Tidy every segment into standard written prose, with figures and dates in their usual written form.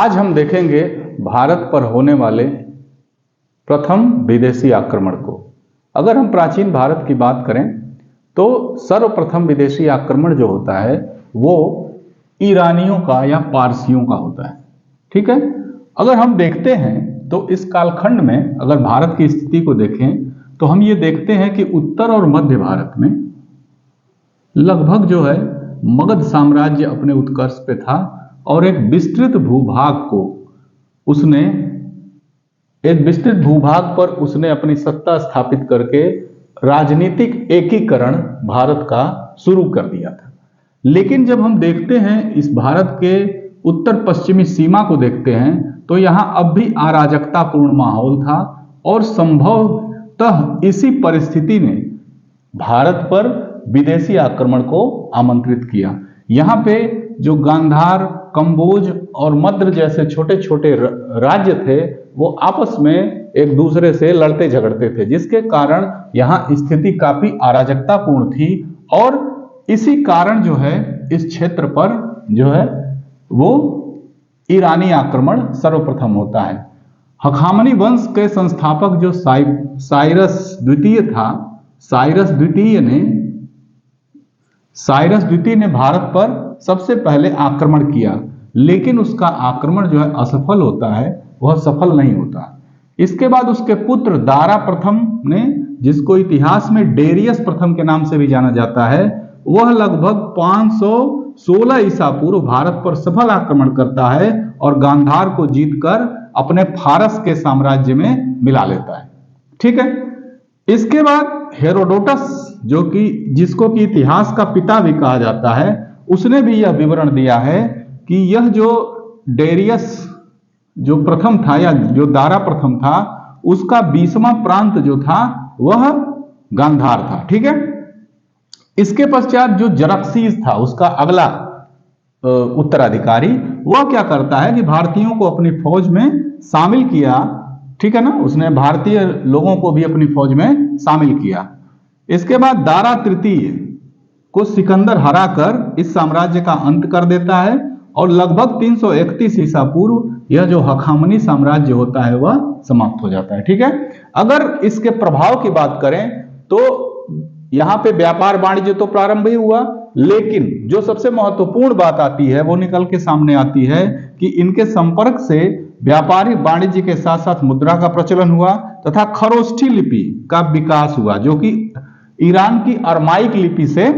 आज हम देखेंगे भारत पर होने वाले प्रथम विदेशी आक्रमण को। अगर हम प्राचीन भारत की बात करें तो सर्वप्रथम विदेशी आक्रमण जो होता है वो ईरानियों का या पारसियों का होता है। ठीक है, अगर हम देखते हैं तो इस कालखंड में अगर भारत की स्थिति को देखें तो हम ये देखते हैं कि उत्तर और मध्य भारत में लगभग जो है मगध साम्राज्य अपने उत्कर्ष पे था और एक विस्तृत भूभाग पर उसने अपनी सत्ता स्थापित करके राजनीतिक एकीकरण भारत का शुरू कर दिया था। लेकिन जब हम देखते हैं इस भारत के उत्तर पश्चिमी सीमा को देखते हैं तो यहाँ अब भी अराजकतापूर्ण माहौल था और संभवतः इसी परिस्थिति ने भारत पर विदेशी आक्रमण को आमंत्रित किया। यहाँ पे जो गांधार, कंबोज और मद्र जैसे छोटे छोटे राज्य थे वो आपस में एक दूसरे से लड़ते झगड़ते थे, जिसके कारण यहाँ स्थिति काफी अराजकतापूर्ण थी और इसी कारण जो है इस क्षेत्र पर जो है वो ईरानी आक्रमण सर्वप्रथम होता है। हखामनी वंश के संस्थापक जो साइरस द्वितीय था, साइरस द्वितीय ने भारत पर सबसे पहले आक्रमण किया, लेकिन उसका आक्रमण जो है असफल होता है, वह सफल नहीं होता। इसके बाद उसके पुत्र दारा प्रथम ने, जिसको इतिहास में डेरियस प्रथम के नाम से भी जाना जाता है, वह लगभग 516 ईसा पूर्व भारत पर सफल आक्रमण करता है और गांधार को जीतकर अपने फारस के साम्राज्य में मिला लेता है। ठीक है, इसके बाद हेरोडोटस जिसको कि इतिहास का पिता भी कहा जाता है, उसने भी यह विवरण दिया है कि यह जो डेरियस जो प्रथम था या जो दारा प्रथम था उसका 20वां प्रांत जो था वह गांधार था। ठीक है, इसके पश्चात जो जरक्सीज था उसका अगला उत्तराधिकारी वह क्या करता है कि भारतीयों को अपनी फौज में शामिल किया। ठीक है ना, उसने भारतीय लोगों को भी अपनी फौज में शामिल किया। इसके बाद दारा तृतीय को सिकंदर हराकर इस साम्राज्य का अंत कर देता है और लगभग 331 ईसा पूर्व यह जो हखामनी साम्राज्य होता है वह समाप्त हो जाता है। ठीक है, अगर इसके प्रभाव की बात करें तो यहाँ पे व्यापार वाणिज्य तो प्रारंभ ही हुआ, लेकिन जो सबसे महत्वपूर्ण बात आती है वो निकल के सामने आती है कि इनके संपर्क से व्यापारिक वाणिज्य के साथ साथ मुद्रा का प्रचलन हुआ तथा खरोष्ठी लिपि का विकास हुआ, जो कि ईरान की अरमाइक लिपि से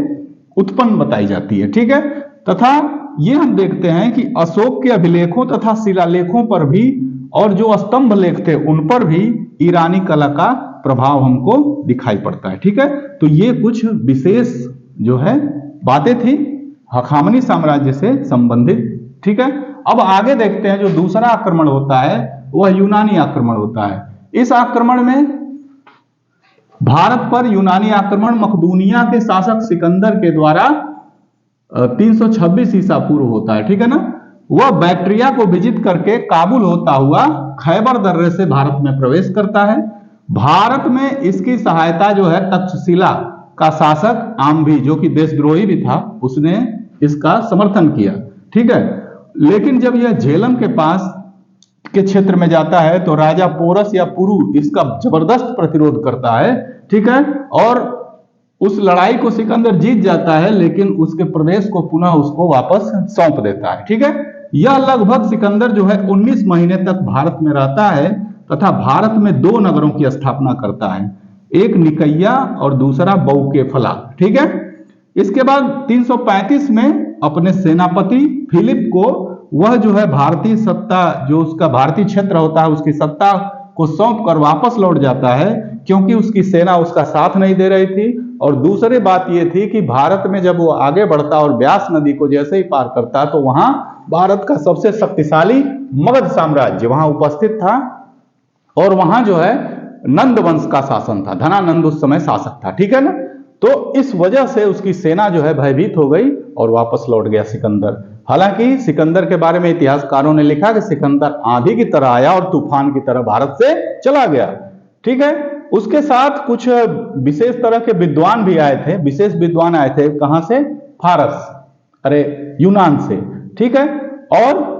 उत्पन्न बताई जाती है। ठीक है, तथा ये हम देखते हैं कि अशोक के अभिलेखों तथा शिलालेखों पर भी और जो स्तंभ लेख थे उन पर भी ईरानी कला का प्रभाव हमको दिखाई पड़ता है। ठीक है, तो ये कुछ विशेष जो है बातें थी हखामनी साम्राज्य से संबंधित। ठीक है, अब आगे देखते हैं जो दूसरा आक्रमण होता है वह यूनानी आक्रमण होता है। इस आक्रमण में भारत पर यूनानी आक्रमण मकदूनिया के शासक सिकंदर के द्वारा 326 ईसा पूर्व होता है। ठीक है ना, वह बैक्ट्रिया को विजित करके काबुल होता हुआ खैबर दर्रे से भारत में प्रवेश करता है। भारत में इसकी सहायता जो है तक्षशिला का शासक आम्भी, जो कि देशद्रोही भी था, उसने इसका समर्थन किया। ठीक है, लेकिन जब यह झेलम के पास के क्षेत्र में जाता है तो राजा पोरस या पुरु इसका जबरदस्त प्रतिरोध करता है। ठीक है, और उस लड़ाई को सिकंदर जीत जाता है, लेकिन उसके प्रदेश को पुनः उसको वापस सौंप देता है। ठीक है, यह लगभग सिकंदर जो है 19 महीने तक भारत में रहता है तथा भारत में 2 नगरों की स्थापना करता है, एक निकैया और दूसरा बौकेफला। ठीक है, इसके बाद 335 में अपने सेनापति फिलिप को वह जो है भारतीय सत्ता, जो उसका भारतीय क्षेत्र होता है, उसकी सत्ता को सौंप कर वापस लौट जाता है, क्योंकि उसकी सेना उसका साथ नहीं दे रही थी। और दूसरी बात यह थी कि भारत में जब वो आगे बढ़ता और ब्यास नदी को जैसे ही पार करता तो वहां भारत का सबसे शक्तिशाली मगध साम्राज्य वहां उपस्थित था और वहां जो है नंद वंश का शासन था, धनानंद उस समय शासक था। ठीक है ना, तो इस वजह से उसकी सेना जो है भयभीत हो गई और वापस लौट गया सिकंदर। हालांकि सिकंदर के बारे में इतिहासकारों ने लिखा कि सिकंदर आंधी की तरह आया और तूफान की तरह भारत से चला गया। ठीक है, उसके साथ कुछ विशेष तरह के विद्वान भी आए थे, विशेष विद्वान आए थे। कहां से? फारस, यूनान से। ठीक है, और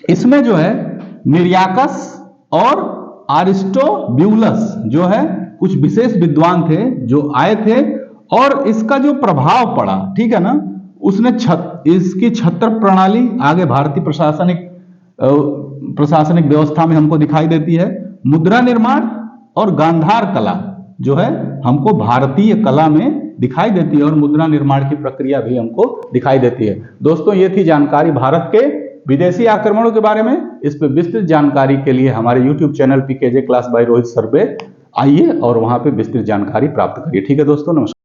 इसमें जो है मिरियाकस और आरिस्टोब्यूलस जो है कुछ विशेष विद्वान थे जो आए थे, और इसका जो प्रभाव पड़ा, ठीक है ना, उसने इसकी छत्र प्रणाली आगे भारतीय प्रशासनिक व्यवस्था में हमको दिखाई देती है। मुद्रा निर्माण और गांधार कला जो है हमको भारतीय कला में दिखाई देती है, और मुद्रा निर्माण की प्रक्रिया भी हमको दिखाई देती है। दोस्तों, ये थी जानकारी भारत के विदेशी आक्रमणों के बारे में। इस पर विस्तृत जानकारी के लिए हमारे YouTube channel PKJ class by Rohit sir पे आइए और वहां पे विस्तृत जानकारी प्राप्त करिए। ठीक है दोस्तों, नमस्कार।